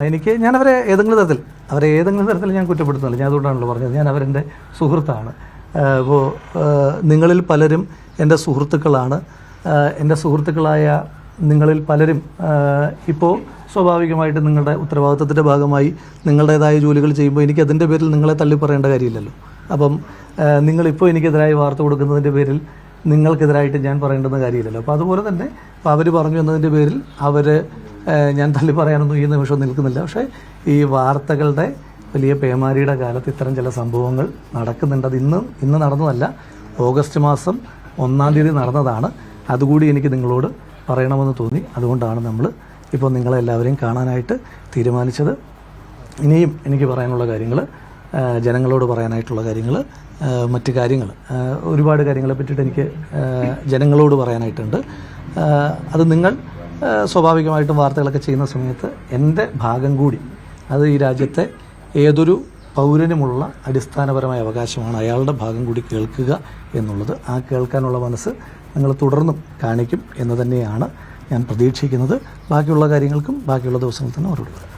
ഞാൻ അവരെ ഏതെങ്കിലും തരത്തിൽ ഞാൻ കുറ്റപ്പെടുത്തുന്നില്ല. ഞാൻ അതുകൊണ്ടാണല്ലോ പറഞ്ഞത്, ഞാൻ അവരെൻ്റെ സുഹൃത്താണ്. അപ്പോൾ നിങ്ങളിൽ പലരും എൻ്റെ സുഹൃത്തുക്കളാണ്. എൻ്റെ സുഹൃത്തുക്കളായ നിങ്ങളിൽ പലരും ഇപ്പോൾ സ്വാഭാവികമായിട്ട് നിങ്ങളുടെ ഉത്തരവാദിത്വത്തിൻ്റെ ഭാഗമായി നിങ്ങളുടേതായ ജോലികൾ ചെയ്യുമ്പോൾ എനിക്ക് അതിൻ്റെ പേരിൽ നിങ്ങളെ തള്ളിപ്പറയേണ്ട കാര്യമില്ലല്ലോ. അപ്പം നിങ്ങളിപ്പോൾ എനിക്കെതിരായി വാർത്ത കൊടുക്കുന്നതിൻ്റെ പേരിൽ നിങ്ങൾക്കെതിരായിട്ട് ഞാൻ പറയേണ്ടുന്ന കാര്യമില്ലല്ലോ. അപ്പോൾ അതുപോലെ തന്നെ ഇപ്പോൾ അവർ പറഞ്ഞു എന്നതിൻ്റെ പേരിൽ ഞാൻ തള്ളി പറയാനൊന്നും ഈ നിമിഷം നിൽക്കുന്നില്ല. പക്ഷേ ഈ വാർത്തകളുടെ വലിയ പേമാരിയുടെ കാലത്ത് ഇത്തരം ചില സംഭവങ്ങൾ നടക്കുന്നുണ്ട്. അത് ഇന്ന് നടന്നതല്ല, ഓഗസ്റ്റ് മാസം 1-ാം തീയതി നടന്നതാണ്. അതുകൂടി എനിക്ക് നിങ്ങളോട് പറയണമെന്ന് തോന്നി. അതുകൊണ്ടാണ് നമ്മൾ ഇപ്പോൾ നിങ്ങളെല്ലാവരെയും കാണാനായിട്ട് തീരുമാനിച്ചത്. ഇനിയും എനിക്ക് പറയാനുള്ള കാര്യങ്ങൾ, ജനങ്ങളോട് പറയാനായിട്ടുള്ള കാര്യങ്ങൾ, മറ്റ് കാര്യങ്ങൾ, ഒരുപാട് കാര്യങ്ങളെ പറ്റിയിട്ട് എനിക്ക് ജനങ്ങളോട് പറയാനായിട്ടുണ്ട്. അത് നിങ്ങൾ സ്വാഭാവികമായിട്ടും വാർത്തകളൊക്കെ ചെയ്യുന്ന സമയത്ത് എൻ്റെ ഭാഗം കൂടി, അത് ഈ രാജ്യത്തെ ഏതൊരു പൗരനുമുള്ള അടിസ്ഥാനപരമായ അവകാശമാണ്, അയാളുടെ ഭാഗം കൂടി കേൾക്കുക എന്നുള്ളത്. ആ കേൾക്കാനുള്ള മനസ്സ് നിങ്ങൾ തുടർന്നും കാണിക്കും എന്ന് തന്നെയാണ് ഞാൻ പ്രതീക്ഷിക്കുന്നത്. ബാക്കിയുള്ള കാര്യങ്ങൾക്കും ബാക്കിയുള്ള ദിവസങ്ങളിൽ തന്നെ മറുപടി പറയാം.